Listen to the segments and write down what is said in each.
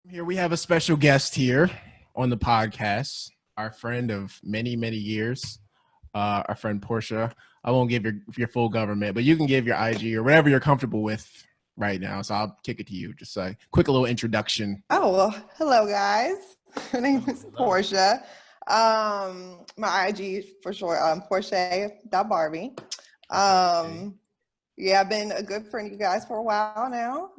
Here we have a special guest here on the podcast, our friend of many, many years, our friend Porsha. I won't give your full government, but you can give your IG or whatever you're comfortable with right now. So I'll kick it to you. Just a quick little introduction. Oh, well, hello, guys. My name is Porsha. My IG for short, Porsche.Barbie. Yeah, I've been a good friend of you guys for a while now.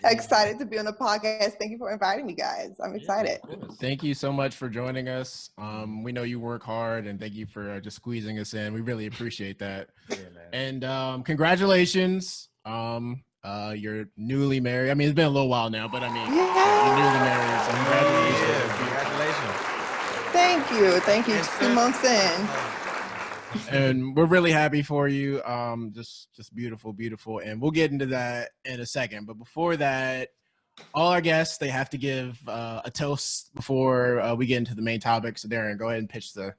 Excited to be on the podcast. Thank you for inviting me, guys. I'm excited. Thank you so much for joining us. We know you work hard, and thank you for just squeezing us in. We really appreciate that. Yeah, man. And congratulations. You're newly married. I mean, it's been a little while now, but I mean, you're newly married. So congratulations. Thank you. 2 months in. And we're really happy for you. Just beautiful. And we'll get into that in a second. But before that, all our guests, they have to give a toast before we get into the main topic. So Darren, go ahead and pitch the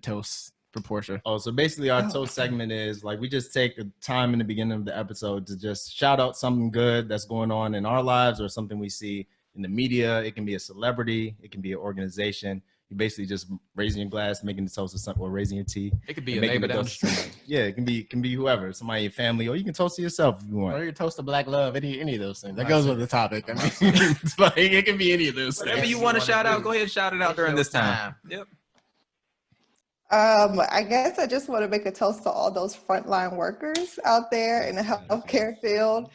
toast for Porsha. Oh, so basically our toast segment is like, we just take the time in the beginning of the episode to just shout out something good that's going on in our lives or something we see in the media. It can be a celebrity. It can be an organization. You basically just raising your glass, making the toast to something, or raising your tea. It could be a neighbor down the street. Yeah, it can be whoever, somebody in your family, or you can toast to yourself if you want. Or you toast to black love, any of those things. That goes with the topic. I mean, it's like, it can be any of those things. Whatever you want to shout out, go ahead and shout it out during this time. Yep. I guess I just want to make a toast to all those frontline workers out there in the healthcare field.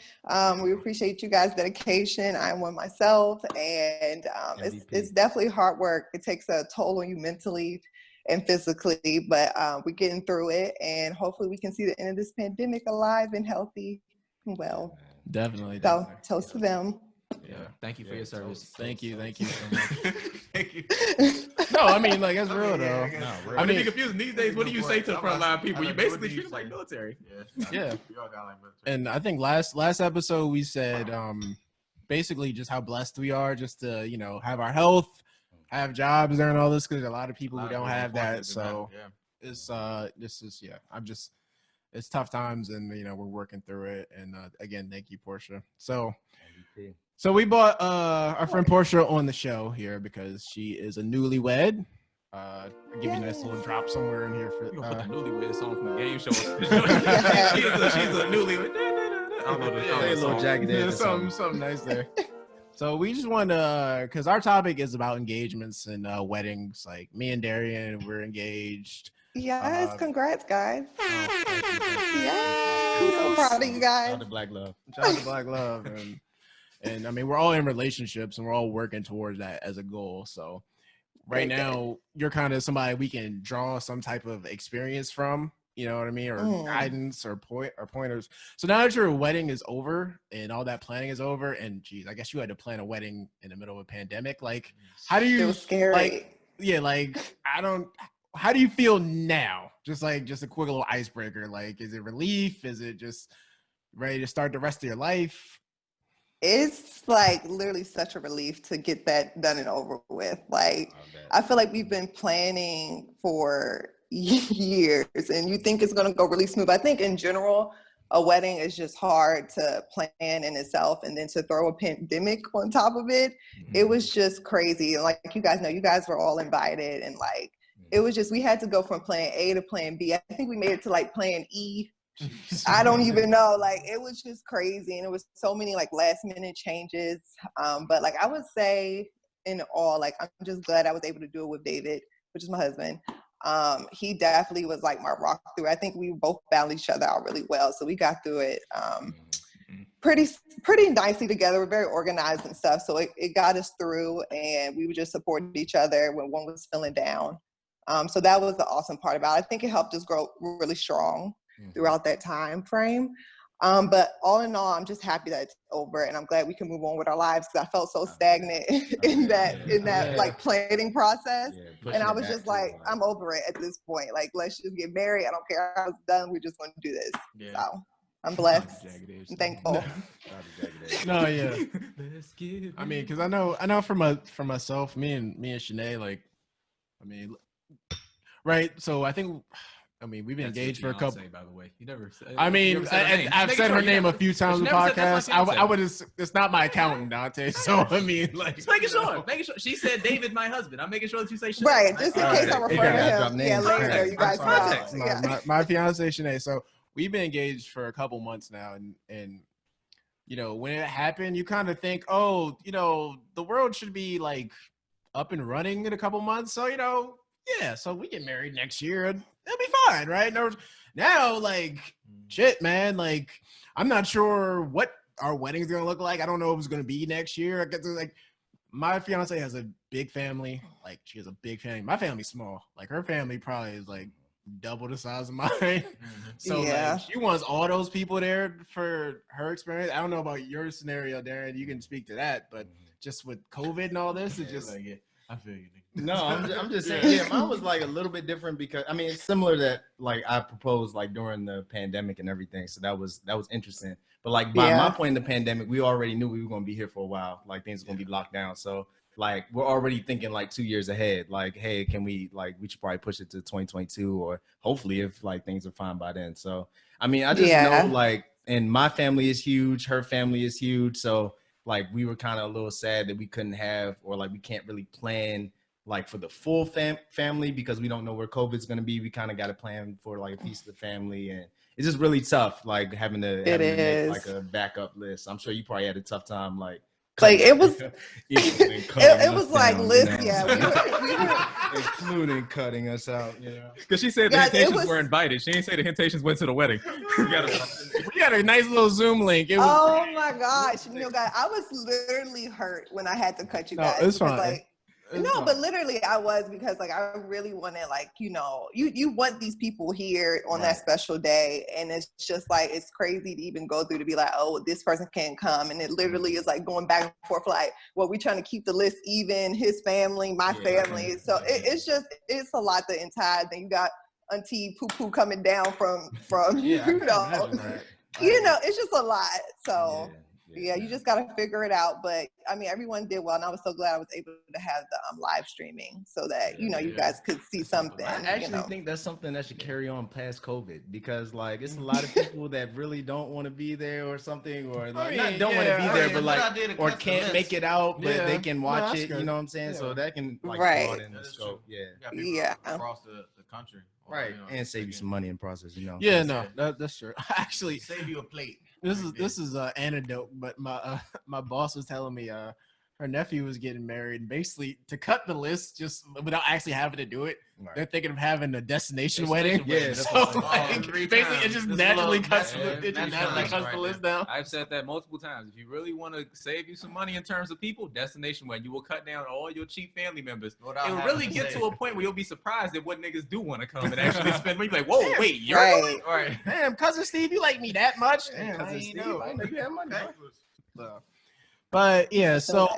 We appreciate you guys' dedication. I'm one myself, and it's definitely hard work. It takes a toll on you mentally and physically, but we're getting through it, and hopefully we can see the end of this pandemic alive and healthy and well. Definitely. So toast to them. Yeah. Thank you for your service. Thank you so much. Thank you. No, I mean, like, that's real though. No, I mean, confusing these days. What do you say to the frontline people? You basically treat them like military. Yeah. And I think last episode we said basically just how blessed we are just to, have our health, have jobs during all this, because a lot of people who don't have that. So it's it's tough times, and we're working through it. And again, thank you, Porsha. So we brought our friend Porsha on the show here because she is a newlywed. I'll give you a nice little drop somewhere in here for put the newlywed song from the game show. she's a newlywed. I don't know the little jagged edge. Something nice there. So we just want to, because our topic is about engagements and weddings. Like me and Darian, we're engaged. Yes, congrats, guys. Yeah, I'm so proud of you guys. Shout out to Black Love. Shout out to Black Love. And I mean, we're all in relationships and we're all working towards that as a goal. So right now, you're kind of somebody we can draw some type of experience from, you know what I mean? Or guidance or pointers. So now that your wedding is over and all that planning is over, and geez, I guess you had to plan a wedding in the middle of a pandemic. Like, how do you, it was scary. How do you feel now? Just a quick little icebreaker. Like, is it relief? Is it just ready to start the rest of your life? It's like literally such a relief to get that done and over with. Like, I feel like we've been planning for years, and you think it's going to go really smooth. I think in general, a wedding is just hard to plan in itself, and then to throw a pandemic on top of it, it was just crazy. And like you guys know, you guys were all invited, and like it was just, we had to go from plan A to plan B. I think we made it to like plan E. I don't even know. Like, it was just crazy, and it was so many like last minute changes. But like, I would say in all, like, I'm just glad I was able to do it with David, which is my husband. He definitely was like my rock through. I think we both balanced each other out really well, so we got through it pretty nicely together. We're very organized and stuff, so it got us through, and we would just support each other when one was feeling down. So that was the awesome part about it. I think it helped us grow really strong throughout that time frame. But all in all, I'm just happy that it's over, and I'm glad we can move on with our lives, because I felt so stagnant in that like planning process. And I was just like, I'm over it at this point. Like, let's just get married. I don't care how it's done. We're just going to do this. So I'm blessed and thankful. No, yeah. I mean, because I know for myself, me and Shanae, like, I mean, right. So I think I mean, we've been That's your engaged for a couple. fiancé, by the way. You never. I mean, I've said her name a few times on the podcast. I would. It's not my accountant, Dante. So I mean, like, just making sure. She said David, my husband. I'm making sure that you say Shanae. Right, just in case I refer to him. Yeah, later, you guys know. Yeah. My fiance Shanae. So we've been engaged for a couple months now, and you know, when it happened, you kind of think, oh, you know, the world should be like up and running in a couple months. So, you know, yeah, so we get married next year and it'll be fine, right? Now, like, shit, man, like, I'm not sure what our wedding's gonna look like. I don't know if it's gonna be next year. I get to, like, my fiance has a big family. Like, she has a big family. My family's small. Like, her family probably is like double the size of mine. So like, she wants all those people there for her experience. I don't know about your scenario, Darren. You can speak to that, but just with COVID and all this, it's just like, I feel you. No, I'm just saying, yeah, mine was like a little bit different because I mean it's similar that like I proposed like during the pandemic and everything, so that was interesting. But like by my point in the pandemic, we already knew we were gonna be here for a while. Like things were gonna be locked down, so like we're already thinking like 2 years ahead. Like, hey, can we we should probably push it to 2022 or hopefully if like things are fine by then. So I mean, I just know like, and my family is huge, her family is huge, so like we were kind of a little sad that we couldn't have or like we can't really plan like for the full family because we don't know where COVID's going to be. We kind of got to plan for like a piece of the family, and it's just really tough like having to make like a backup list. I'm sure you probably had a tough time like it was it was like list, you know? we were including cutting us out, you know, because she said the Hentations were invited. She didn't say the Hentations went to the wedding. We got a nice little Zoom link. Oh my gosh, you know, guys, I was literally hurt when I had to cut you guys. It's fine. Like, but literally I was, because like I really wanted, like, you know, you want these people here on that special day, and it's just like it's crazy to even go through to be like, oh, this person can't come, and it literally is like going back and forth like, well, we trying to keep the list even, his family, my family, so it's a lot the entire thing. You got Auntie Poo Poo coming down from you know, you know, it's just a lot. So you just got to figure it out. But I mean, everyone did well, and I was so glad I was able to have the live streaming so that you know you guys could see something. I actually think that's something that should carry on past COVID, because like it's a lot of people that really don't want to be there or something, or like not don't want to be there, but like or can't make it out, but they can watch it. Good. You know what I'm saying? So that can like broaden the scope. Across the country. Right, you know, and save you some money in process, you know. Yeah, no, that's true. Actually, save you a plate. This is an anecdote, but my boss was telling me her nephew was getting married, and basically to cut the list just without actually having to do it, they're thinking of having a destination wedding. Yeah, so like, basically it just naturally cuts the list down. I've said that multiple times. If you really want to save you some money in terms of people, destination wedding, you will cut down all your cheap family members. It will really get to a point where you'll be surprised at what niggas do want to come and actually spend money. Like, whoa, wait, you're right. Damn, cousin Steve, you like me that much? Damn, cousin Steve, I know you have money. But yeah, so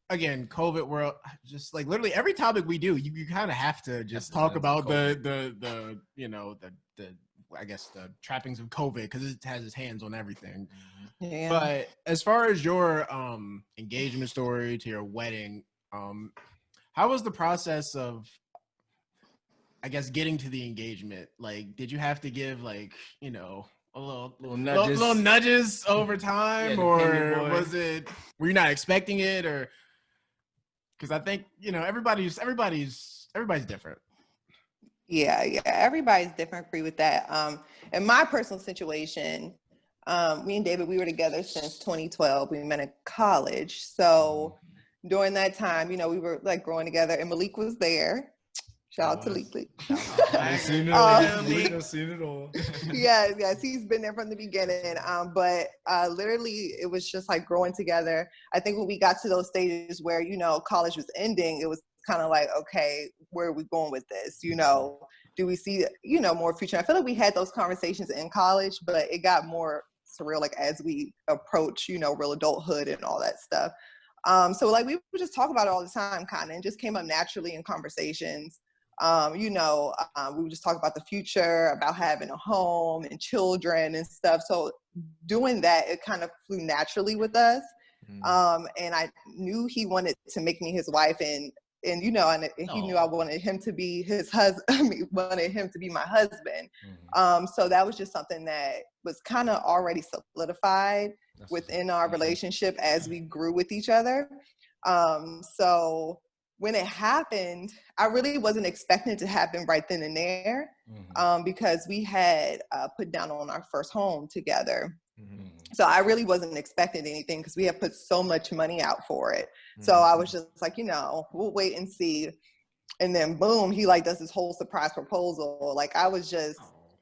again, COVID world, just like literally every topic we do, you kind of have to just talk about the you know the I guess the trappings of COVID, because it has its hands on everything. Yeah. But as far as your engagement story to your wedding, how was the process of, I guess, getting to the engagement? Like, did you have to give like, you know, little nudges over time, or were you not expecting it, or because I think, you know, everybody's different. Yeah, everybody's different. Agree with that. In my personal situation, me and David, we were together since 2012. We met in college, so during that time, you know, we were like growing together, and Malik was there. Shout out to Leek. I've seen it all. I've seen it all. Yes, he's been there from the beginning. But literally, it was just like growing together. I think when we got to those stages where, you know, college was ending, it was kind of like, okay, where are we going with this? You know, do we see, you know, more future? I feel like we had those conversations in college, but it got more surreal, like as we approach, you know, real adulthood and all that stuff. So like we would just talk about it all the time, kind of, and just came up naturally in conversations. You know, we would just talk about the future, about having a home and children and stuff. So doing that, it kind of flew naturally with us. And I knew he wanted to make me his wife. And and you know, and he knew I wanted him to be his husband. I mean, wanted him to be my husband. So that was just something that was kind of already solidified within our relationship as we grew with each other. So when it happened, I really wasn't expecting it to happen right then and there, because we had put down on our first home together. So I really wasn't expecting anything because we had put so much money out for it. So I was just like, you know, we'll wait and see. And then boom, he like does this whole surprise proposal. Like I was just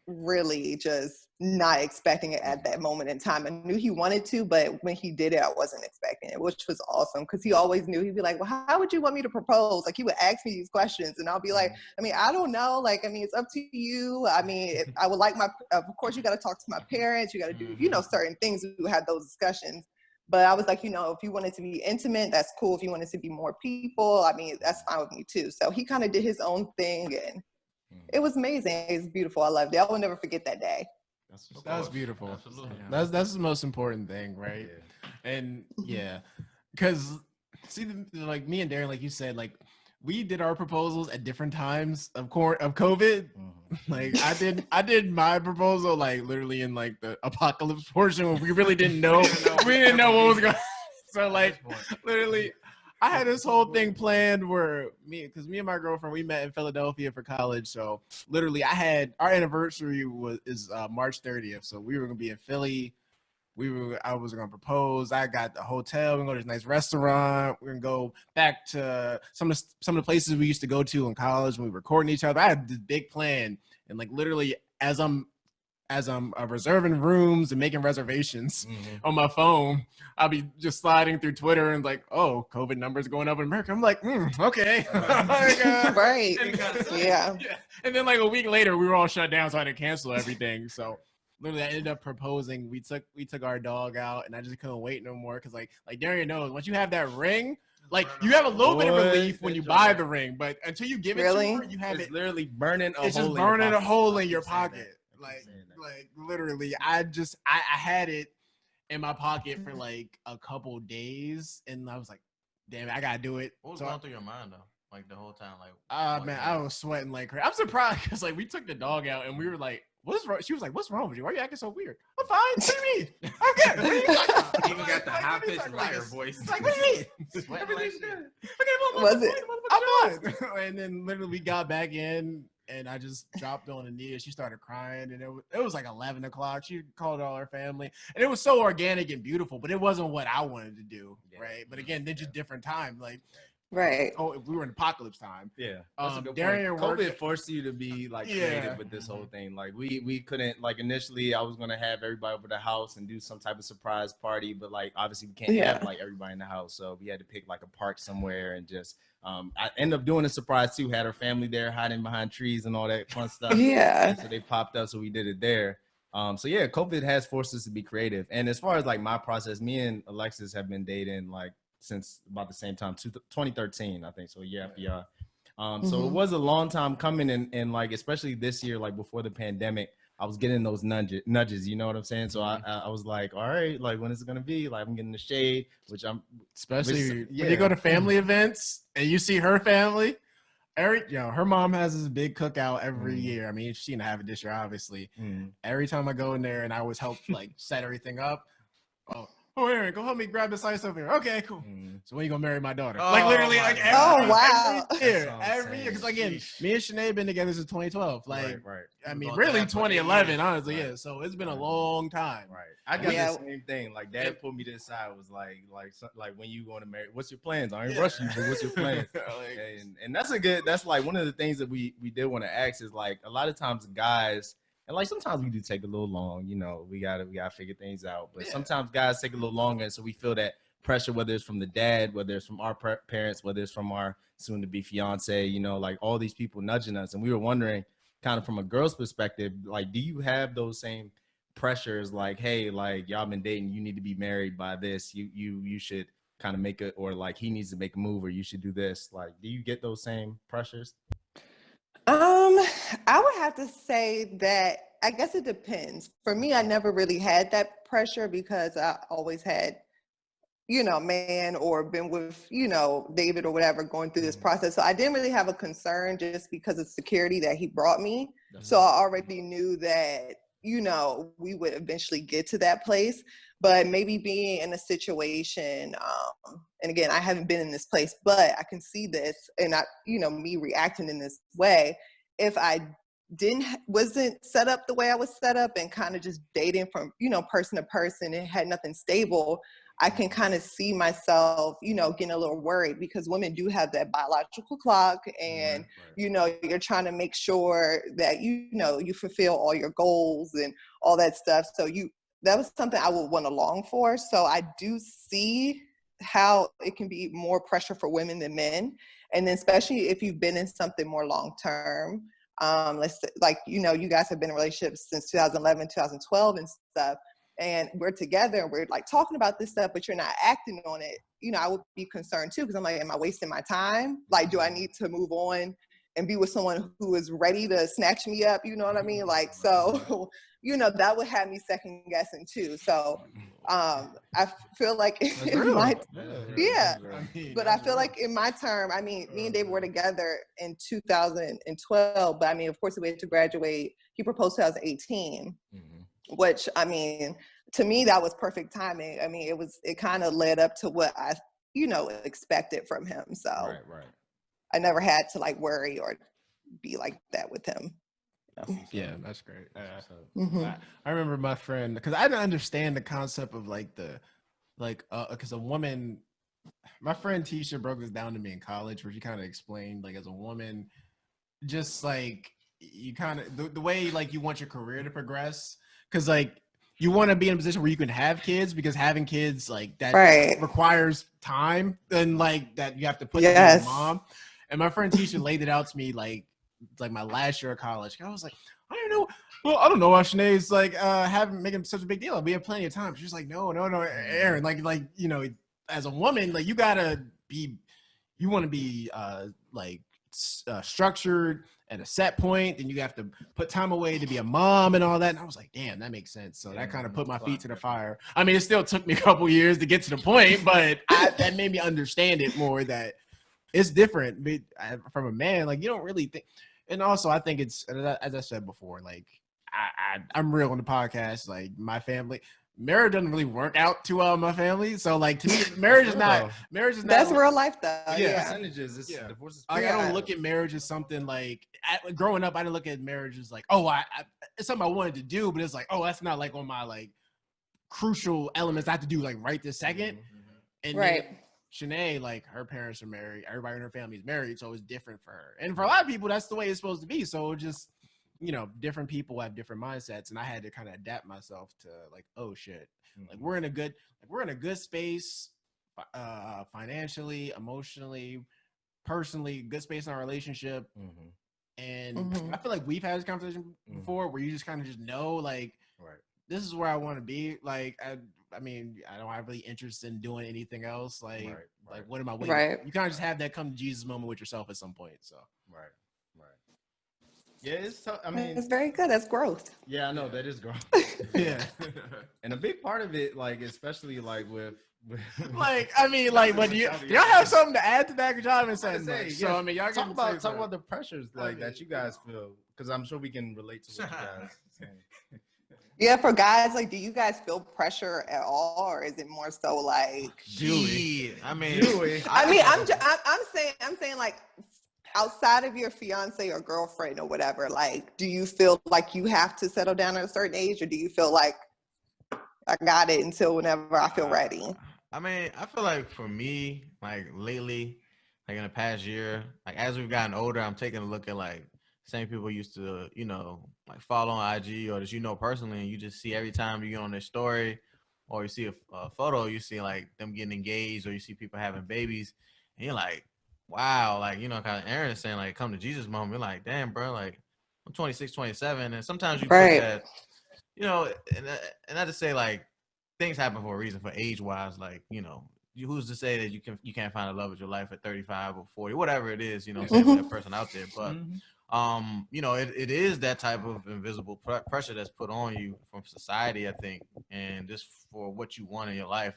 really just not expecting it at that moment in time. I knew he wanted to, but when he did it, I wasn't expecting it, which was awesome because he always knew. He'd be like, well, how would you want me to propose? Like he would ask me these questions and I'll be like, I mean, I don't know. Like, I mean, it's up to you. I mean, I would like of course you got to talk to my parents. You got to do, you know, certain things. We had those discussions. But I was like, you know, if you want it to be intimate, that's cool. If you want it to be more people, I mean, that's fine with me too. So he kind of did his own thing and it was amazing. It was beautiful. I loved it. I will never forget that day. That was beautiful. Absolutely. That's the most important thing, right? And because see, like me and Darren, like you said, like we did our proposals at different times of COVID. Like I did my proposal like literally in like the apocalypse portion when we really didn't know we didn't know what was going. So like literally, I had this whole thing planned where me and my girlfriend, we met in Philadelphia for college. So literally I had our anniversary is March 30th. So we were gonna be in Philly. I was gonna propose. I got the hotel. We're gonna go to this nice restaurant. We're gonna go back to some of the places we used to go to in college when we were courting each other. I had this big plan, and like literally as I'm reserving rooms and making reservations on my phone, I'll be just sliding through Twitter and like, oh, COVID numbers going up in America. I'm like, okay. Right. Yeah. And then like a week later, we were all shut down, so I had to cancel everything. So literally, I ended up proposing. We took our dog out, and I just couldn't wait no more because like Darian knows, once you have that ring, like you have a little bit of relief when you buy the ring, but until you give it to her, you have it's literally burning. It's just burning a hole in your pocket. Like literally, I had it in my pocket for like a couple days, and I was like, damn it, I gotta do it. What was going through your mind though? Like the whole time, man, I was sweating like crazy. I'm surprised because like we took the dog out and we were like, what's wrong? She was like, what's wrong with you? Why are you acting so weird? I'm fine. What do you mean? I'm good. What are you talking about? Even got the high pitched liar voice. Like, what do you mean? Everything's good. Was it? I'm fine. And then literally we got back in and I just dropped on a knee and she started crying and it was like 11 o'clock. She called all her family and it was so organic and beautiful, but it wasn't what I wanted to do. Right. But again, they're just different time. Like, right. Oh, we were in apocalypse time. Yeah. That's a good Darian point. COVID forced you to be like creative with this whole thing. Like we couldn't, like initially I was gonna have everybody over the house and do some type of surprise party, but like obviously we can't have like everybody in the house. So we had to pick like a park somewhere and just I ended up doing a surprise too, had her family there hiding behind trees and all that fun stuff. Yeah. And so they popped up, so we did it there. So yeah, COVID has forced us to be creative. And as far as like my process, me and Alexis have been dating like since about the same time, 2013, I think. So a year after y'all. So it was a long time coming, and like especially this year, like before the pandemic, I was getting those nudges, you know what I'm saying? So I was like, all right, like when is it gonna be? Like I'm getting the shade, which I'm especially when you go to family events and you see her family. Her mom has this big cookout every year. I mean, she didn't have it this year, obviously. Every time I go in there and I always help like set everything up. Oh, Aaron, go help me grab the slice over here. Okay, cool. So when you gonna marry my daughter? Like literally, like every year, because again, me and Shanae been together since 2012. Like, I mean, really 2011, honestly. Yeah. So it's been a long time. Right. I got the same thing. Like, Dad pulled me to the side. Was like when you going to marry? What's your plans? I ain't rushing you, but what's your plans? And that's a good. That's like one of the things that we did want to ask is like a lot of times guys. And like sometimes we do take a little long, you know, we gotta figure things out. But sometimes guys take a little longer, and so we feel that pressure, whether it's from the dad, whether it's from our parents, whether it's from our soon-to-be fiance, you know, like all these people nudging us. And we were wondering, kind of from a girl's perspective, like, do you have those same pressures? Like, hey, like y'all been dating, you need to be married by this. You should kind of make it, or like he needs to make a move, or you should do this. Like, do you get those same pressures? I would have to say that I guess it depends. For me, I never really had that pressure because I always had man or been with, David or whatever going through this process. So I didn't really have a concern just because of security that he brought me. So I already knew that, we would eventually get to that place. But maybe being in a situation, and again, I haven't been in this place, but I can see this and me reacting in this way. If I wasn't set up the way I was set up and kind of just dating from, person to person and had nothing stable, I can kind of see myself, getting a little worried because women do have that biological clock and, you're trying to make sure that, you fulfill all your goals and all that stuff. So that was something I would want to long for. So I do see how it can be more pressure for women than men. And then especially if you've been in something more long-term, let's say, like, you guys have been in relationships since 2011, 2012 and stuff. And we're together and we're like talking about this stuff, but you're not acting on it. I would be concerned too, because I'm like, am I wasting my time? Like, do I need to move on and be with someone who is ready to snatch me up? You know what I mean? Like, so, that would have me second guessing too. So, I feel like but I feel like in my term, me and David were together in 2012, but of course we had to graduate. He proposed 2018. Which, to me, that was perfect timing. It kind of led up to what I, expected from him. So I never had to like worry or be like that with him. Yeah, that's great. I remember my friend, because I didn't understand the concept of because a woman, my friend Tisha broke this down to me in college, where she kind of explained, like, as a woman, just like you kind of the way like you want your career to progress. Because like you want to be in a position where you can have kids, because having kids like that requires time and like that you have to put to being a mom. And my friend Tisha laid it out to me like my last year of college. I was like, I don't know. Well, I don't know why Sinead's like making such a big deal. We have plenty of time. She's like, no, Aaron. Like as a woman, like you want to be structured at a set point, and you have to put time away to be a mom and all that. And I was like, damn, that makes sense. So that kind of put my feet to the fire. It still took me a couple years to get to the point, but that made me understand it more, that it's different from a man. Like, you don't really think. And also I think it's, as I said before, like I'm real on the podcast. Like my family, marriage doesn't really work out too well in my family. So like to me, marriage is not. That's real life though. Yeah. Percentages. I don't look at marriage as something like growing up. I didn't look at marriage as like, oh, it's something I wanted to do, but it's like, oh, that's not like on my like crucial elements I have to do like right this second. And then Sinead, like her parents are married, everybody in her family is married, so it's different for her. And for a lot of people, that's the way it's supposed to be. So just different people have different mindsets, and I had to kind of adapt myself to like, oh shit, like we're in a good space, financially, emotionally, personally, good space in our relationship. And I feel like we've had this conversation before, where you just kind of just know, like, this is where I want to be. Like, I don't have really interest in doing anything else. Like, like what am I waiting? You kind of just have that come to Jesus moment with yourself at some point. So, yeah, it's tough. It's very good. That's growth. Yeah, I know that is growth. Yeah, and a big part of it, like especially like with like what do y'all have something to add to that? Because y'all haven't said much. Yeah. So y'all talk about the pressures like that you guys feel, because I'm sure we can relate to what you guys saying. Yeah, for guys, like, do you guys feel pressure at all, or is it more so like? Dewey. I'm saying like, outside of your fiance or girlfriend or whatever, like, do you feel like you have to settle down at a certain age, or do you feel like I got it until whenever I feel ready? I feel like for me, like lately, like in the past year, like as we've gotten older, I'm taking a look at like same people used to, like follow on IG or that personally, and you just see every time you get on their story or you see a photo, you see like them getting engaged or you see people having babies, and you're like, wow, like, kind of Aaron is saying, like, come to Jesus moment. You're like, damn, bro, like, I'm 26, 27, and sometimes you think that, and not to say, like, things happen for a reason, for age-wise, like, who's to say that you can't find a love of your life at 35 or 40, whatever it is, with that person out there, but it is that type of invisible pressure that's put on you from society, I think, and just for what you want in your life.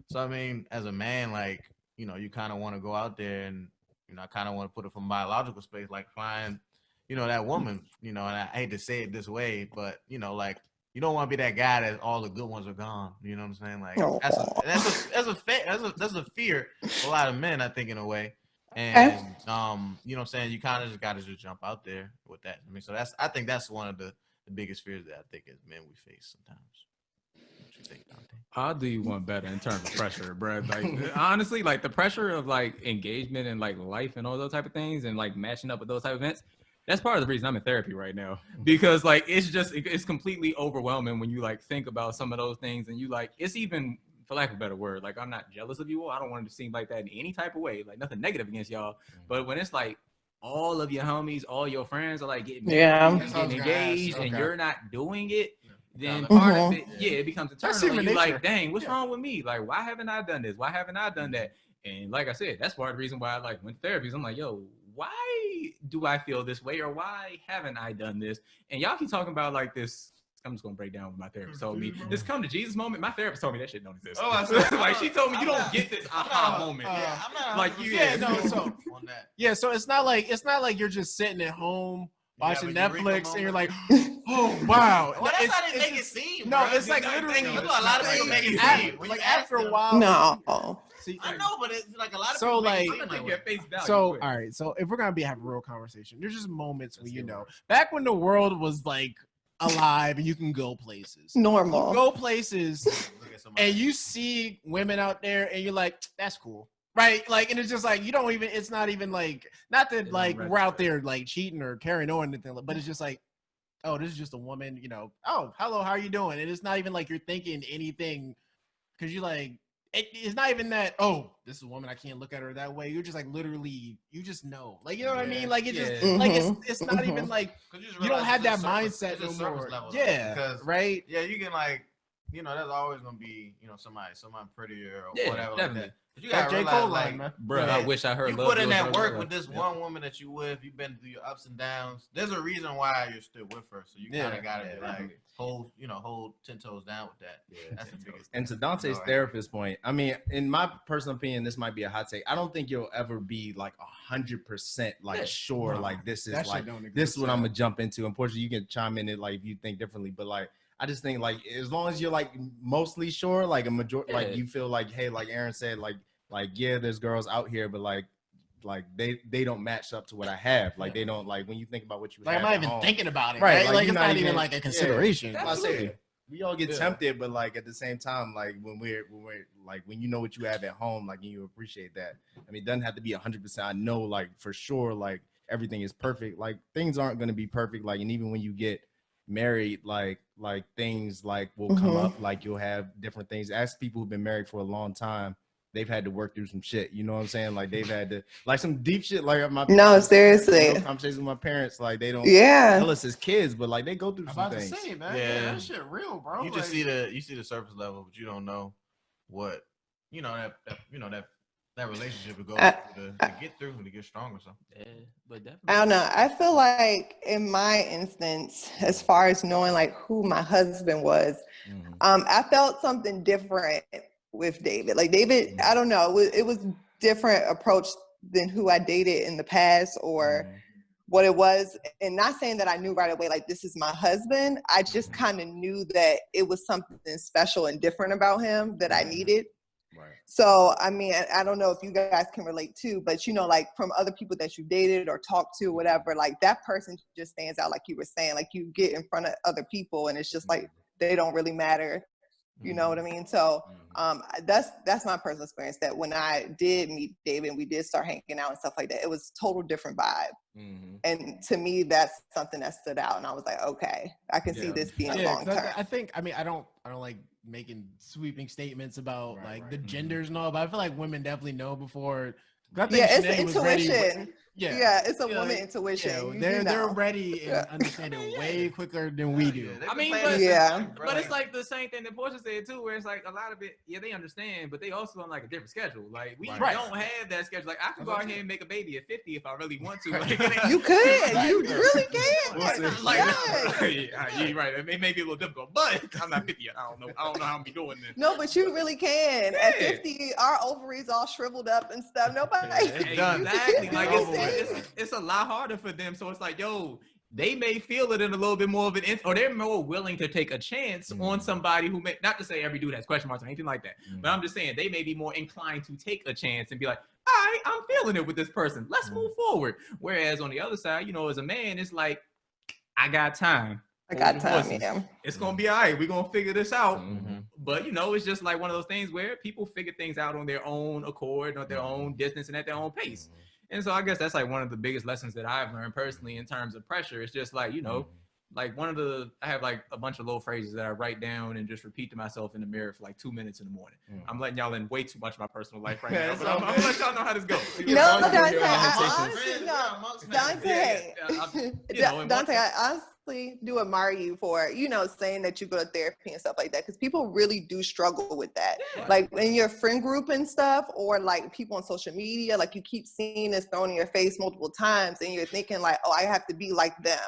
So I mean, as a man, like, you know, you kind of want to go out there and, you know, I kind of want to put it from biological space, like find, you know, that woman, you know, and I hate to say it this way, but you know, like you don't want to be that guy that all the good ones are gone. You know what I'm saying? Like that's a fear for a lot of men, I think, in a way. And you know what I'm saying? You kind of just gotta just jump out there with that. I mean, so I think that's one of the biggest fears that I think as men we face sometimes. What you think, Dante? I'll do you one better in terms of pressure, bro. Like honestly, like the pressure of like engagement and like life and all those type of things and like matching up with those type of events. That's part of the reason I'm in therapy right now, because like it's completely overwhelming when you like think about some of those things and you like it's even, for lack of a better word, like I'm not jealous of you all. I don't want it to seem like that in any type of way, like nothing negative against y'all. But when it's like all of your homies, all your friends are like getting married, getting engaged, and you're not doing it, then part of it, it becomes internal. And you're like, dang, what's wrong with me? Like, why haven't I done this? Why haven't I done that? And like I said, that's part of the reason why I like went to therapy. I'm like, yo, why do I feel this way, or why haven't I done this? And y'all keep talking about like this. I'm just gonna break down what my therapist told me. This come to Jesus moment. My therapist told me that shit don't exist. Oh, I said, like she told me you don't get this aha moment. I'm not like you. So it's not like you're just sitting at home watching Netflix and you're like, oh wow. Well, that's how they make it seem. No, bro. it's like literally. A lot of people make it seem. Like after a while. No. See, I know, but it's like a lot of so people like, make it seem like face value. so all right. So if we're gonna have a real conversation, there's just moments when you know, back when the world was like alive and you can go places, normal, you go places, and you see women out there, and you're like, that's cool. Right, like, and it's just like you don't even. It's not even like not that like we're out there like cheating or carrying on anything, but it's just like, oh, this is just a woman, you know. Oh, hello, how are you doing? And it's not even like you're thinking anything because you like it's not even that. Oh, this is a woman. I can't look at her that way. You're just like literally, you just know, like you know what I mean. Like it just like it's not even like you don't have that mindset no more. Yeah, because right. Yeah, you can like. You know, there's always gonna be, you know, somebody prettier or whatever definitely. like that. But you gotta realize, like, man. Bro, I wish I heard. You put in that work with this one woman that you with. You've been through your ups and downs. There's a reason why you're still with her. So you kind of gotta be like hold 10 toes down with that. Yeah, that's the biggest. And to Dante's therapist point, I mean, in my personal opinion, this might be a hot take. I don't think you'll ever be like 100% like sure, like this is like this is what I'm gonna jump into. And Porsha, you can chime in it like if you think differently, but like. I just think like as long as you're like mostly sure, like a majority, like you feel like, hey, like Aaron said, like yeah, there's girls out here, but like they don't match up to what I have. Like they don't like when you think about what you like have I'm not even thinking about it, right? Like it's not even like a consideration. I say we all get tempted, but like at the same time, like when we're like when you know what you have at home, like and you appreciate that. I mean, it doesn't have to be 100%. I know like for sure, like everything is perfect. Like things aren't going to be perfect. Like and even when you get married, like things like will come up, like you'll have different things. Ask people who've been married for a long time, they've had to work through some shit, you know what I'm saying? Like they've had to like some deep shit, like my seriously conversations with my parents, like they don't tell us as kids, but like they go through some things. Say, man. Yeah, that shit real, bro. You just see the surface level, but you don't know what that relationship would go to get through and to get stronger. So but definitely. I don't know. I feel like in my instance, as far as knowing like who my husband was, I felt something different with David. Like David, I don't know, it was different approach than who I dated in the past or what it was. And not saying that I knew right away, like this is my husband. I just kind of knew that it was something special and different about him that I needed. Right. So, I mean, I don't know if you guys can relate too, but you know, like from other people that you dated or talked to, whatever, like that person just stands out. Like you were saying, like you get in front of other people and it's just like, they don't really matter. You know what I mean? So, that's my personal experience that when I did meet David and we did start hanging out and stuff like that, it was total different vibe. And to me, that's something that stood out. And I was like, okay, I can see this being long term. I don't like making sweeping statements about like the genders and all, but I feel like women definitely know before. It's intuition. Yeah, it's a woman intuition. They're ready and understand it way quicker than we do. I mean, but it's like the same thing that Porsha said too, where it's like a lot of it, they understand, but they also on like a different schedule. Like we don't have that schedule. Like I could go out here and make a baby at 50 if I really want to. Like, you could, you really can. Like, you're right. It may be a little difficult, but I'm not 50 yet. I don't know how I'm gonna be doing this. No, but you really can. At 50, our ovaries all shriveled up and stuff. Nobody. Exactly. Like it's a lot harder for them. So it's like, yo, they may feel it in a little bit more of an or they're more willing to take a chance on somebody who may, not to say every dude has question marks or anything like that, but I'm just saying they may be more inclined to take a chance and be like, all right, I'm feeling it with this person. Let's move forward. Whereas on the other side, as a man, it's like, I got time. Yeah. It's gonna be all right. We're gonna figure this out. But it's just like one of those things where people figure things out on their own accord, on their own distance, and at their own pace. And so I guess that's like one of the biggest lessons that I've learned personally in terms of pressure. It's just like, like I have like a bunch of little phrases that I write down and just repeat to myself in the mirror for like 2 minutes in the morning. I'm letting y'all in way too much of my personal life right now, but I'm gonna let y'all know how this goes. No, Dante, I honestly do admire you for, saying that you go to therapy and stuff like that, because people really do struggle with that. Like in your friend group and stuff, or like people on social media, like you keep seeing this thrown in your face multiple times and you're thinking like, oh, I have to be like them,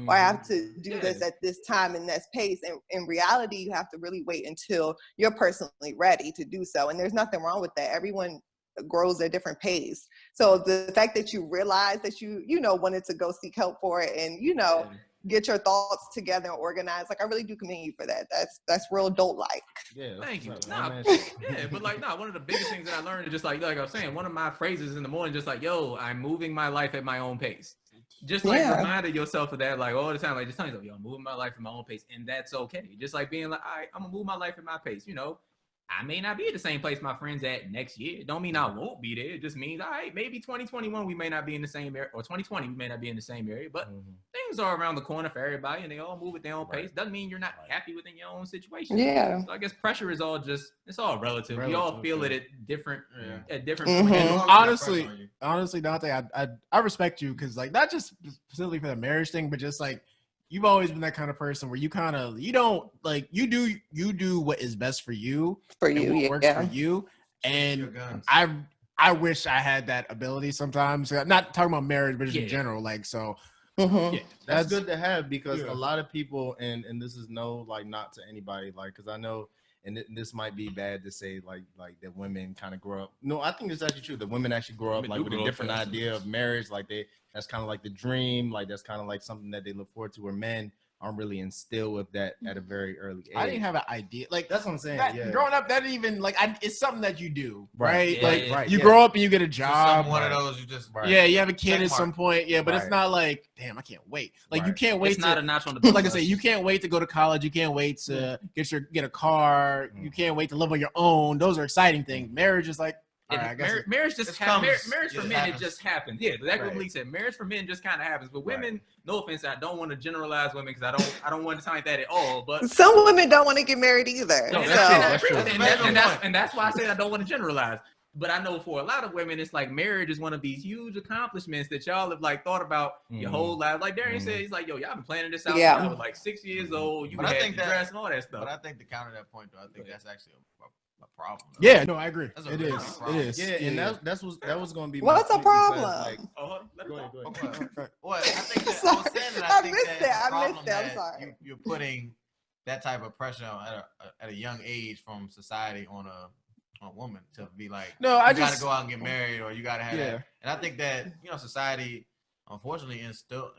or I have to do this at this time and this pace. And in reality, you have to really wait until you're personally ready to do so. And there's nothing wrong with that. Everyone grows at a different pace. So the fact that you realize that you wanted to go seek help for it and, get your thoughts together and organize. Like, I really do commend you for that. That's real adult-like. Yeah. Thank you. But one of the biggest things that I learned is just like I was saying, one of my phrases in the morning, just like, yo, I'm moving my life at my own pace. Just reminded yourself of that, like all the time, like just telling yourself, yo, I'm moving my life at my own pace. And that's okay. Just like being like, all right, I'm gonna move my life at my pace. I may not be at the same place my friends at next year. It don't mean I won't be there. It just means, all right, maybe 2021 we may not be in the same area, or 2020 we may not be in the same area, but things are around the corner for everybody and they all move at their own pace. Doesn't mean you're not happy within your own situation. Yeah. So I guess pressure is it's all relative. We all feel it at different points. Honestly, Dante, I respect you because like not just specifically for the marriage thing, but just like you've always been that kind of person where you kind of you do what is best for you and what works for you. And I wish I had that ability sometimes. I'm not talking about marriage, but just in general. Like so. That's good to have because a lot of people, and this is not to anybody, like, because I know, and this might be bad to say, like that women kind of grow up. No, I think it's actually true that women actually grow up like with a different idea of marriage. Like that's kind of like the dream. Like that's kind of like something that they look forward to. Where men aren't really instilled with that at a very early age. I didn't have an idea. Like that's what I'm saying. Growing up, that didn't even it's something that you do, right? Yeah, you grow up and you get a job. So one of those you just you have a kid at some point. Yeah, but it's not like, damn, I can't wait. Like you can't wait. It's not a notch on the like I say, you can't wait to go to college. You can't wait to get a car. You can't wait to live on your own. Those are exciting things. Marriage is like. Marriage just happens. Marriage for men, it just happens. Yeah, exactly what Lee said. Marriage for men just kind of happens. But women, no offense, I don't want to generalize women because I don't want to sound like that at all. But some women don't want to get married either. No, that's true. And that's why I said I don't want to generalize. But I know for a lot of women, it's like marriage is one of these huge accomplishments that y'all have like thought about your whole life. Like Darian said, he's like, yo, y'all been planning this out since I was like 6 years old. You had the dress and all that stuff. But I think to counter that point, though, I think that's actually a problem. Though. Yeah, no, I agree. It is. Yeah, and that was going to be. What's a problem? Go ahead. Well, I think that I was saying that I missed it. I'm sorry. You're putting that type of pressure at a young age from society on a woman to be like, I gotta go out and get married, or you gotta have that. And I think that society unfortunately instilled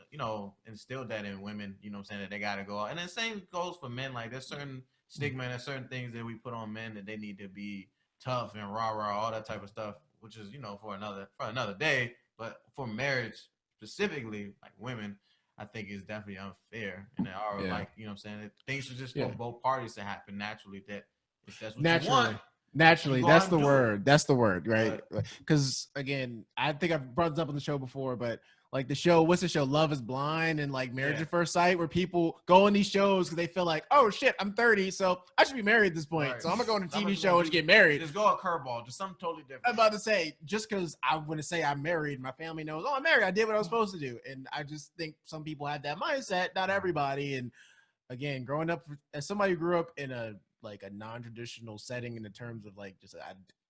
that in women. You know what I'm saying, that they gotta go out. And the same goes for men. Like there's certain stigma and there's certain things that we put on men that they need to be tough and rah-rah, all that type of stuff, which is for another day. But for marriage specifically, like women, I think is definitely unfair. And they are like, you know what I'm saying, things should just for both parties to happen naturally, that if that's what you want. Naturally, that's the word. That's the word, right? Because again, I think I've brought this up on the show before, but like the show, what's the show, Love is Blind and like Marriage Yeah. at First Sight, where people go on these shows because they feel like, oh shit, I'm 30, so I should be married at this point. Right. So I'm gonna go on a So I'm TV just show gonna and just get married. Just go a curveball, just something totally different. I'm about to say, just because I want to say I'm married, my family knows, oh, I'm married. I did what I was supposed to do. And I just think some people have that mindset, not everybody. And again, growing up as somebody who grew up in a non-traditional setting in the terms of like just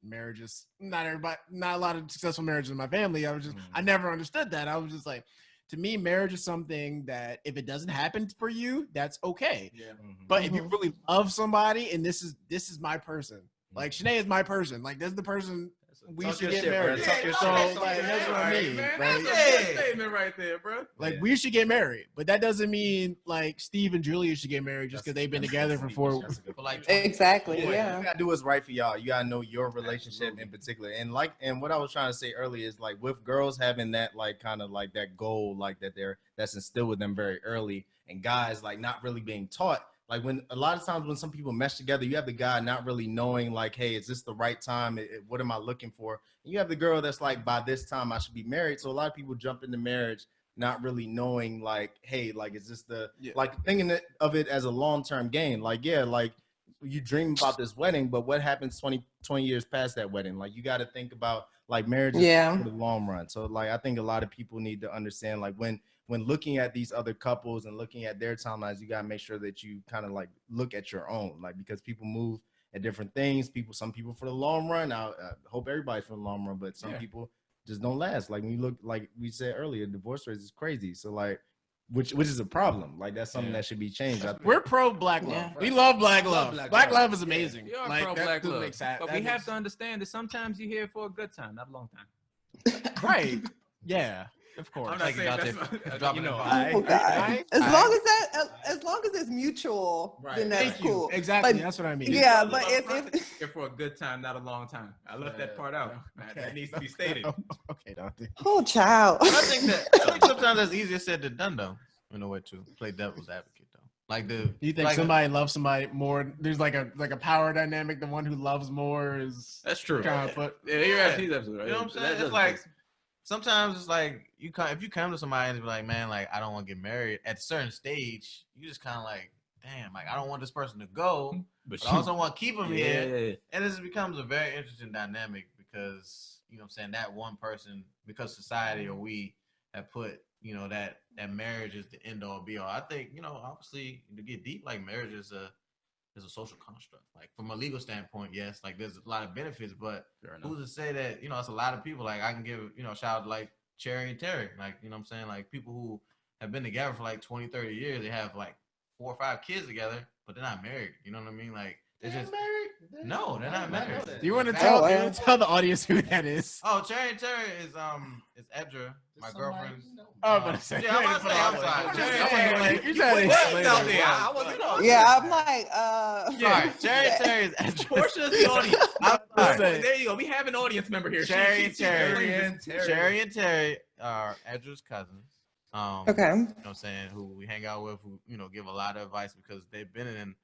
marriages, not a lot of successful marriages in my family. I never understood that. I was just like, to me, marriage is something that if it doesn't happen for you, that's okay. Yeah. But if you really love somebody and this is my person, like Shanae is my person, like this is the person we should get married. So like that's what I mean. Man, Like, that's a good statement right there, bro. like we should get married, but that doesn't mean like Steve and Julia should get married just because they've been together for 4. For like Exactly. You Yeah. gotta do what's right for y'all. You gotta know your relationship in particular. And what I was trying to say earlier is like with girls having that like kind of like that goal like that's instilled with them very early, and guys like not really being taught. Like when a lot of times when some people mesh together, you have the guy not really knowing like, hey, is this the right time? What am I looking for? And you have the girl that's like, by this time I should be married. So a lot of people jump into marriage not really knowing like, hey, like, is this like thinking of it as a long-term game? Like, yeah, like you dream about this wedding, but what happens 20 years past that wedding? Like you got to think about like marriage is for the long run. So like, I think a lot of people need to understand like when looking at these other couples and looking at their timelines, you got to make sure that you kind of like look at your own, like, because people move at different things. Some people for the long run. I hope everybody for the long run, but some people just don't last. Like when you look, like we said earlier, divorce rates is crazy. So like, which is a problem. Like that's something that should be changed. We're pro black love. Yeah. We love black love. Black love is Yeah. amazing. You are like, pro that black doesn't love. make sense. But That we have makes- to understand that sometimes you're here for a good time, not a long time. right. Yeah. Of course. I'm not saying out that's there, my, you know, Oh God. As long as it's mutual, then that's Thank you. cool. Exactly. But- that's what I mean. Yeah, but if here for a good time, not a long time. I left that part out. Okay. That needs to be stated. Okay, Dante. oh child. But I think sometimes that's easier said than done though. In a way to play devil's advocate though. Like Do you think somebody loves somebody more? There's like a power dynamic. The one who loves more is That's true. kind of put. Yeah, he's absolutely right. You know what I'm saying? That It's like sometimes it's like if you come to somebody and be like, man, like I don't want to get married at a certain stage, you just kind of like, damn, like I don't want this person to go, but I also want to keep them here. And this becomes a very interesting dynamic because you know what I'm saying, that one person, because society or we have put, you know, that marriage is the end all be all. I think, you know, obviously to get deep, like marriage is a social construct. Like from a legal standpoint, yes, like there's a lot of benefits, but who's to say that, you know, it's a lot of people. Like I can give, you know, a shout out to like Cherry and Terry, like, you know what I'm saying? Like people who have been together for like 20, 30 years, they have like 4 or 5 kids together, but they're not married. You know what I mean? Like they're just married. No, they're not married. Do you want to tell the audience who that is? Oh, Cherry and Terry is Edra, my girlfriend. Oh, I'm gonna say. Yeah, I'm about to say, I'm sorry. You trying to explain out it. there. I wasn't know. Yeah, I'm like, Sorry, Cherry and Terry is Edra. Portia is the audience. I'm sorry. There you go. We have an audience member here. Cherry and Terry. Terry. Cherry and Terry are Edra's cousins. okay. You know what I'm saying, who we hang out with, who, you know, give a lot of advice because they've been in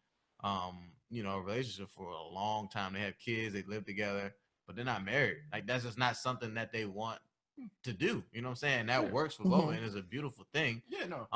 you know, a relationship for a long time. They have kids, they live together, but they're not married. Like that's just not something that they want to do. You know what I'm saying? That works for both, and it's a beautiful thing. Yeah, no.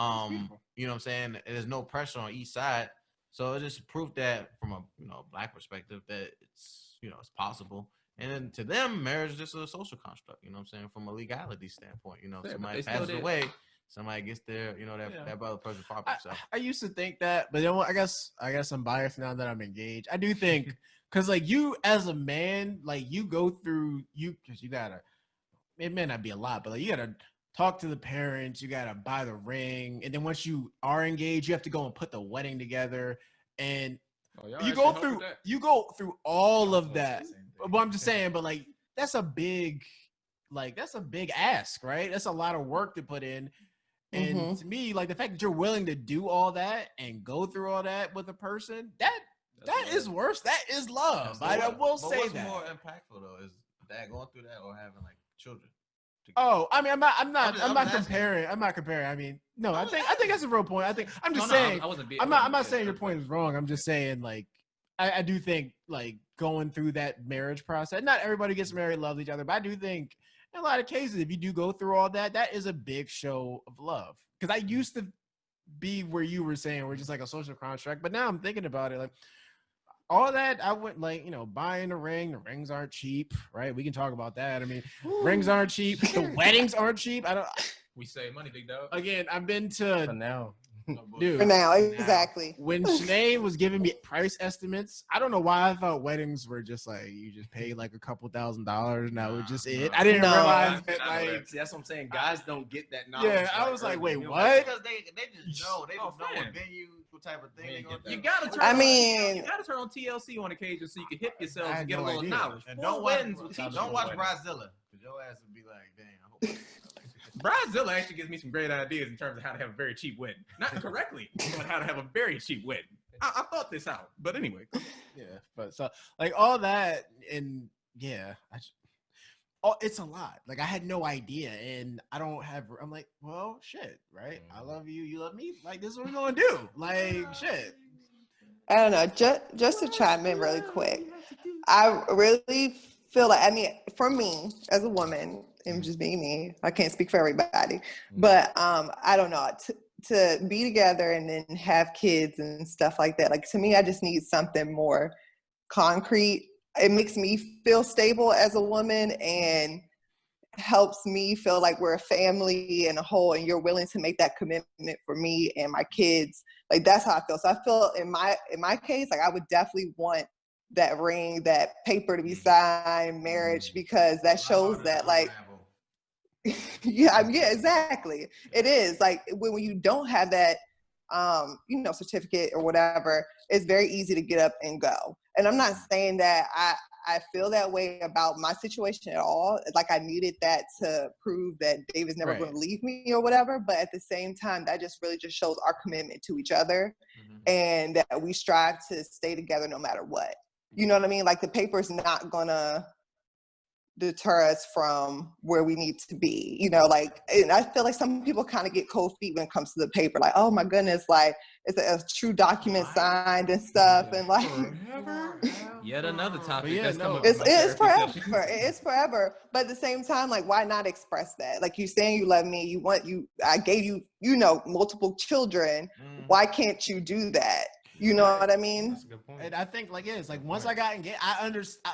You know what I'm saying? There's no pressure on each side. So it's just proof that from a, you know, black perspective that it's, you know, it's possible. And then to them, marriage is just a social construct, you know what I'm saying? From a legality standpoint, you know, somebody passes away, somebody gets there, you know, that other person property. So I used to think that, but then I guess I'm biased now that I'm engaged. I do think because like you as a man, like you go through because you gotta. It may not be a lot, but like you gotta talk to the parents. You gotta buy the ring, and then once you are engaged, you have to go and put the wedding together, and you go through all of that. But I'm just saying, but like that's a big ask, right? That's a lot of work to put in. And to me, like the fact that you're willing to do all that and go through all that with a person, that is worse. That is love. I will say what's that. More impactful though is that going through that or having like children. Oh, I mean, I'm not asking. comparing. I'm not comparing. I mean, no, I think that's a real point. I'm just saying. I'm not saying your point is wrong. I'm just saying like I do think like going through that marriage process. Not everybody gets married, loves each other, but I do think in a lot of cases, if you do go through all that, that is a big show of love. Because I used to be where you were saying we're just like a social contract, but now I'm thinking about it, like all that I went like, buying a ring. The rings aren't cheap, right? We can talk about that. I mean, rings aren't cheap. The weddings aren't cheap. We save money, big dog. Again, I've been to For now. dude. For now, exactly. When Sinead was giving me price estimates, I don't know why I thought weddings were just like you just pay like a couple $1,000s and that was just it. I didn't realize that like See, that's what I'm saying. Guys don't get that knowledge. yeah, I was like, wait, Because what? they just know. They just know man. what venue, what type of thing they gonna do. You gotta turn. You gotta turn on TLC on occasion so you can hit yourself and get a little knowledge. And Don't watch Bridezilla, because your ass would be like, damn. I hope Bridezilla actually gives me some great ideas in terms of how to have a very cheap wedding. Not correctly, but how to have a very cheap wedding. I thought this out, but anyway. Yeah, but so like all that and yeah, it's a lot. Like I had no idea, and I'm like, well, shit, right? I love you, you love me. Like this is what we're gonna do. Like shit. I don't know. Just to chime in really quick, I really feel like, I mean, for me as a woman, and just being me, I can't speak for everybody, but I don't know, to be together and then have kids and stuff like that. Like to me, I just need something more concrete. It makes me feel stable as a woman and helps me feel like we're a family and a whole, and you're willing to make that commitment for me and my kids. Like that's how I feel. So I feel in my case, like I would definitely want that ring, that paper to be signed, marriage, because that shows that like, yeah, exactly. It is like when you don't have that, certificate or whatever, it's very easy to get up and go. And I'm not saying that I feel that way about my situation at all. Like I needed that to prove that David's never going to leave me or whatever. But at the same time, that just really just shows our commitment to each other and that we strive to stay together no matter what. You know what I mean? Like the paper's not gonna deter us from where we need to be, like, and I feel like some people kind of get cold feet when it comes to the paper, like, oh my goodness, like it's a true document signed and stuff, and like yet another topic. It's forever. It's forever. But at the same time, like, why not express that? Like, you saying you love me, I gave you, multiple children. Why can't you do that? You know what I mean? That's a good point. And I think like it's like once I got engaged, I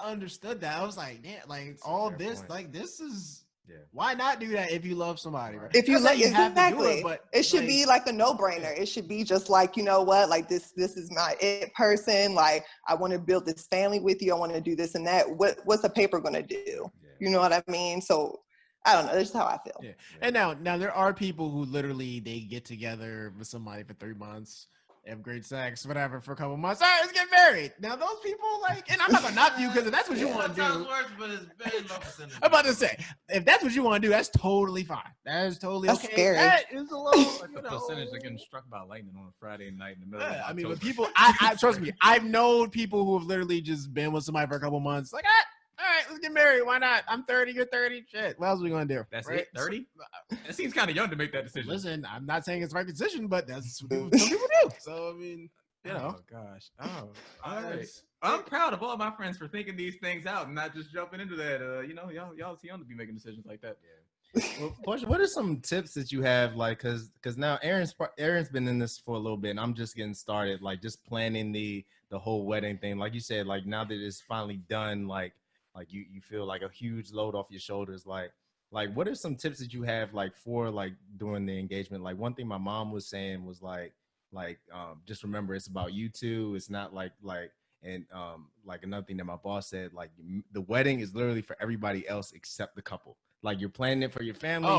understood that. I was like, damn, like all this, point. Like this is why not do that if you love somebody, right? If you love, exactly. But it should be like a no-brainer. It should be just like, you know what, like this is my it person. Like I want to build this family with you. I want to do this and that. What's the paper gonna do? Yeah. You know what I mean? So I don't know. That's just how I feel. Yeah. And now there are people who literally they get together with somebody for 3 months. Have great sex, whatever, for a couple months. All right, let's get married. Now, those people, like, and I'm not gonna knock you because if that's what you want to do. Works, but it's very low percentage. I'm about to say, if that's what you want to do, that's totally fine. That is totally that's okay. Scary. That is a little, the percentage of getting struck by lightning on a Friday night in the middle of October. I mean, when people, I trust me, I've known people who have literally just been with somebody for a couple months, like, all right, let's get married. Why not? I'm 30, you're 30. Shit, what else are we gonna do? That's right? 30? It seems kind of young to make that decision. Listen, I'm not saying it's the right decision, but that's what some people do. So, I mean, Oh gosh. Oh, all right. I'm proud of all my friends for thinking these things out and not just jumping into that. Y'all too young to be making decisions like that. Yeah. Well, Porsha, what are some tips that you have, like, because now Aaron's been in this for a little bit, and I'm just getting started, like just planning the whole wedding thing. Like you said, like now that it's finally done, like you feel like a huge load off your shoulders. Like what are some tips that you have, like for like during the engagement? Like one thing my mom was saying was like just remember it's about you two. It's not like another thing that my boss said, like the wedding is literally for everybody else except the couple. Like you're planning it for your family,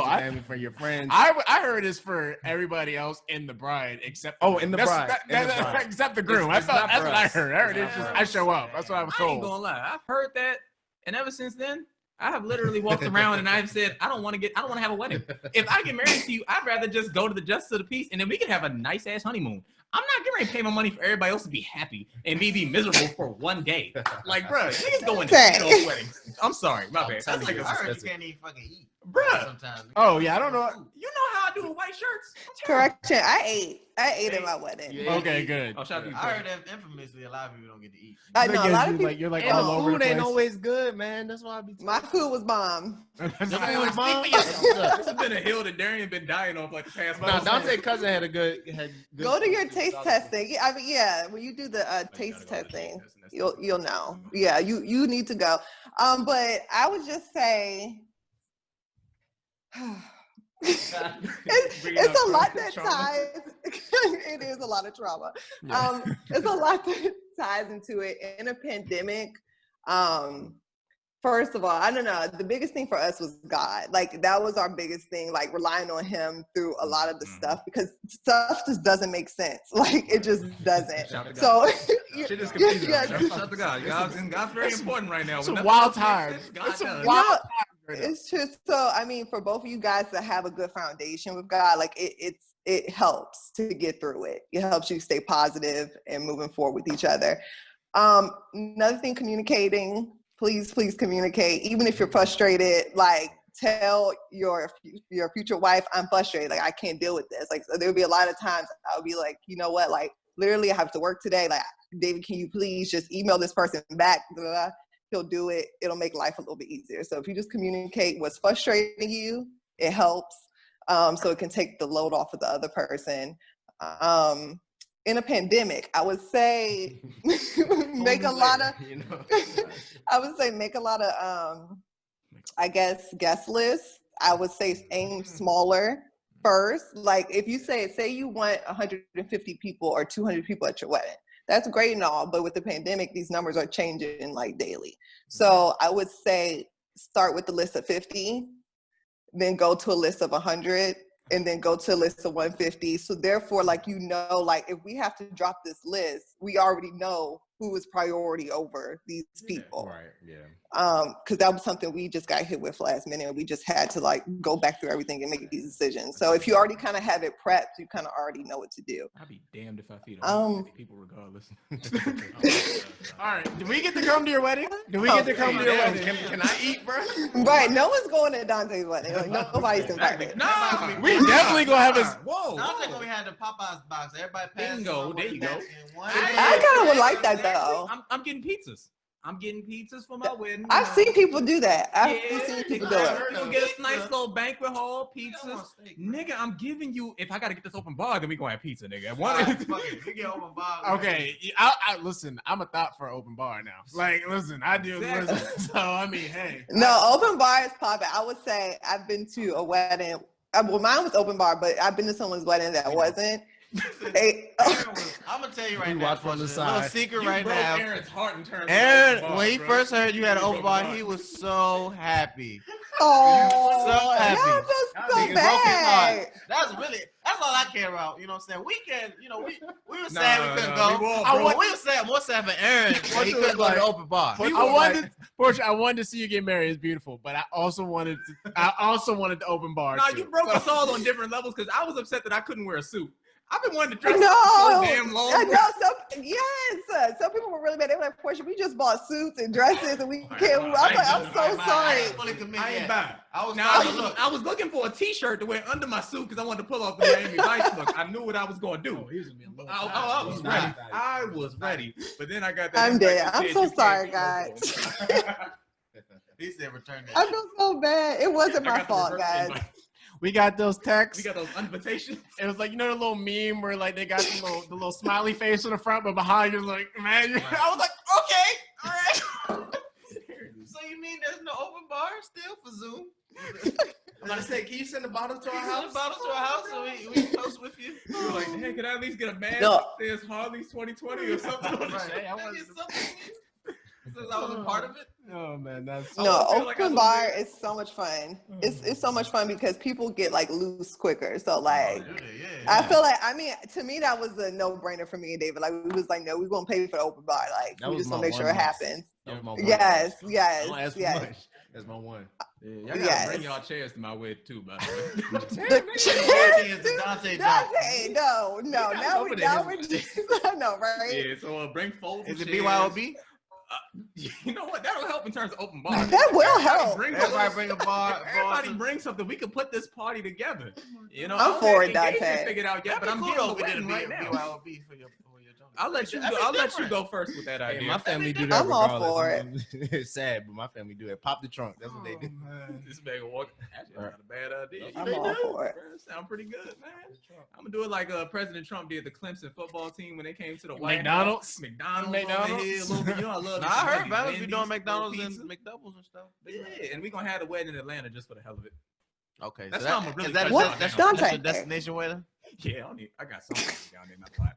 for your friends. I heard it's for everybody else in the bride except except the groom. That's what I heard. I heard it's just I show up. That's what I was told. I ain't gonna lie. I've heard that, and ever since then, I have literally walked around and I've said, I don't want to have a wedding. If I get married to you, I'd rather just go to the justice of the peace and then we can have a nice ass honeymoon. I'm not getting ready to pay my money for everybody else to be happy and me be miserable for one day. Like, bro, niggas go into those weddings. I'm sorry, my bad. That's like I heard you can't even fucking eat. Bruh. sometimes. Oh yeah, I don't know. You know how I do with white shirts. Correction. I ate at my wedding. Yeah. Okay, good. Oh, shout out to you. I heard that infamously a lot of people don't get to eat. I know a lot of people. You're like And all the over the food ain't place. always good, man. That's why I be. My food was bomb. The food Speak was bomb. for yourself. This has been a hill that Darian been dying off like the past Nah, month. Dante's cousin had good. Go to your taste testing. Yeah, I mean, yeah, when you do the taste testing, you'll know. Yeah, you need to go. But I would just say it's a lot that ties. It is a lot of trauma. It's a lot that ties into it in a pandemic. First of all, I don't know. The biggest thing for us was God. Like that was our biggest thing. Like relying on Him through a lot of the stuff because stuff just doesn't make sense. Like it just doesn't. So shit is confusing. Shout to God. God's very important right now. It's a wild time. It's just so. I mean, for both of you guys to have a good foundation with God, like it helps to get through it. It helps you stay positive and moving forward with each other. Another thing, communicating. Please communicate. Even if you're frustrated, like tell your future wife, I'm frustrated. Like I can't deal with this. Like so there'll be a lot of times I'll be like, you know what? Like literally I have to work today. Like David, can you please just email this person back? Blah, blah, blah. He'll do it. It'll make life a little bit easier. So if you just communicate what's frustrating you, it helps. So it can take the load off of the other person. In a pandemic, I would say make a lot of I guess guest lists. I would say aim smaller first. Like if you say you want 150 people or 200 people at your wedding, that's great and all, but with the pandemic, these numbers are changing like daily. So I would say start with the list of 50, then go to a list of 100, and then go to a list of 150. So therefore, like, you know, like if we have to drop this list, we already know who is priority over these people. Right. Yeah. Because that was something we just got hit with last minute. We just had to like go back through everything and make these decisions. So if you already kind of have it prepped, you kind of already know what to do. I'd be damned if I feed 150 people regardless. All right. Do we get to come to your wedding? Do we get to come to your wedding? Can I eat, bro? Right. No one's going to Dante's wedding. Like, nobody's invited. No, we definitely gonna have a. Whoa. Dante gonna have the Popeyes box. Everybody passes. Bingo. There you go. I kind of would like that though. I'm getting pizzas. I'm getting pizzas for my wedding. I've seen people do that. I've seen people do it. You'll get a nice little banquet hall, pizzas. Nigga, I'm giving you, if I gotta get this open bar, then we gonna have pizza, nigga. Okay, I listen, I'm a thought for an open bar now. Like, listen, I do. Listen, so, I mean, hey. No, open bar is popping. I would say I've been to a wedding. Well, mine was open bar, but I've been to someone's wedding that wasn't. I'm gonna tell you right now. From the little secret right now. Aaron's heart in terms Aaron, of when he first heard you had an open bar, he was so happy. Oh, So happy. y'all just so Nigga broke his bad. heart. That's all I care about. You know what I'm saying? We can, you know, we were sad we couldn't go. We were sad, more sad for Aaron that he couldn't go to the open bar. Porsha, I wanted to see you get married. It's beautiful, but I also wanted the open bar. No, too. you broke us all on different levels because I was upset that I couldn't wear a suit. I've been wanting to dress No, so damn long. Some people were really bad. They were like, Porsha, we just bought suits and dresses and we can't. I'm so sorry. I ain't bad. I was looking for a t-shirt to wear under my suit because I wanted to pull off the Miami Vice look. I knew what I was going to do. I was ready. I was ready. But then I got that. I'm dead. I'm so sorry, guys. He said return that. I feel so bad. It wasn't my fault, guys. We got those texts. We got those invitations. It was like, you know, the little meme where like they got the little smiley face on the front, but behind you like, man. Right. I was like, okay, all right. So you mean there's no open bar still for Zoom? I'm about to say, can you send a bottle to our house? Send a bottle to our house so we can post with you. We were like, hey, can I at least get a badge that says Harley's 2020 or something? Right. I want something. Since I was a part of it. Oh man, that's open bar is so much fun. It's so much fun because people get like loose quicker. So like, I feel like to me that was a no-brainer for me and David. Like we was like, no, we're gonna pay for the open bar. Like we just gonna make sure it happens. Yes. That's my one. Yeah, y'all gotta bring y'all chairs to my wedding too, by the way. The chairs, Dante, no. Now we're just, no, right? Yeah, so bring folding Is it chairs. BYOB? you know what? That'll help in terms of open bars. That will help. Everybody bring a bar. Everybody bring something. We can put this party together. You know, I'm for it, engagement Dante. figured out yet, but I'm getting the wedding right now. BYOB for your I'll let you go. I'll let you go first with that idea. Hey, my family do that I'm all regardless. for it. It's sad, but my family do it. Pop the trunk. That's what they do. This man walk. Actually, that's not a bad idea. I'm all for it. Sound pretty good, man. I'm gonna do it like President Trump did the Clemson football team when they came to the White McDonald's. House. McDonald's. Over here, a little bit. You know, I love. Nah, I heard Wendy's, fellas be doing Wendy's, McDonald's pizza. and McDoubles and stuff. Yeah, and we're gonna have a wedding in Atlanta just for the hell of it. Okay, That's so how I'm really. that's Dante? your destination wedding? Yeah, I got something down there in my pot.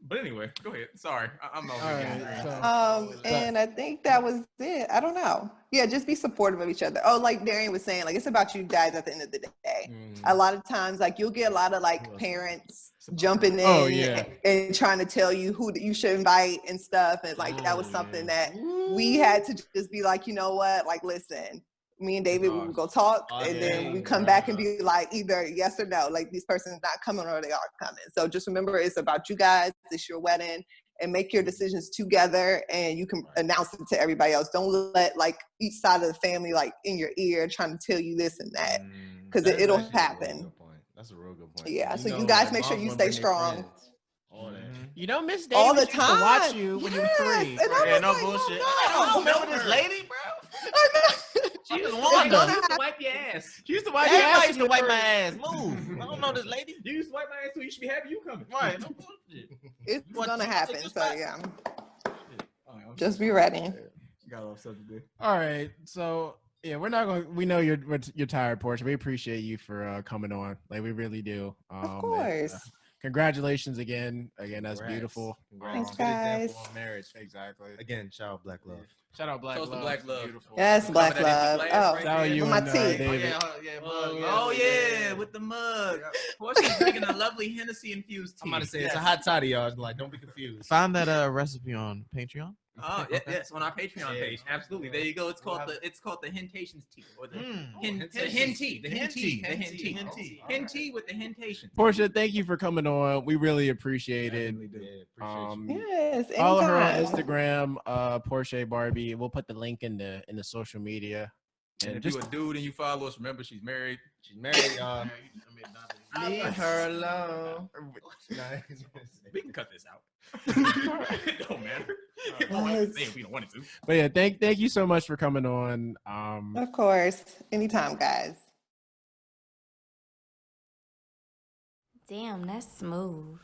But anyway, go ahead. Sorry, I'm not. All right, so- And I think that was it. I don't know. Yeah, just be supportive of each other. Oh, like Darian was saying, like it's about you guys at the end of the day. A lot of times, like you'll get a lot of like parents jumping in and trying to tell you who you should invite and stuff. And like that was something that we had to just be like, you know what? Like, listen, me and David, we would go talk, and then we come back and be like, either yes or no, like this person's not coming or they are coming. So just remember, it's about you guys. It's your wedding, and make your decisions together, and you can announce it to everybody else. Don't let like each side of the family like in your ear trying to tell you this and that, because it'll happen. That's a real good point. Yeah, so you guys make sure you stay strong. You know, Miss Davis All the used to time. watch you when you were 3. And I Yeah, was no like, bullshit. no. I don't remember this lady, bro. She was Wanda. used to wipe your ass. She used to watch you. Everybody used to wipe my ass. Move. I don't know this lady. You used to wipe my ass too. You should be happy you coming. Right. No bullshit. It's want gonna to happen. take this So back? yeah, All right, just be ready. got off subject there. All right, so yeah, we're not going. We know you're tired, Porsha. We appreciate you for coming on. Like we really do. Of course. Congratulations again. That's beautiful. Thanks, Good guys. example of marriage. Exactly. Again, shout out Black Love. Shout out Black Toast to Love. Black Love. Beautiful. Yes, Black Coming at love. empty glass Oh, right Shout out there. you with my and tea. David. Oh yeah, with the mug. Porsha's drinking a lovely Hennessy infused tea. I'm about to say it's a hot toddy, y'all. Like, don't be confused. Find that recipe on Patreon. Oh yes, on our Patreon page. Absolutely. There you go. It's called the Hentations tea, or the hen tea, the hen tea with the Hentations. Porsha, thank you for coming on. We really appreciate it. Yes, Follow her on anytime. Instagram, Porsha Barbie. We'll put the link in the social media. And if you're a dude and you follow us, remember she's married. She's married, y'all. Leave her alone. We can cut this out. It don't matter. If we don't want it to. But yeah, thank you so much for coming on. Of course, anytime, guys. Damn, that's smooth.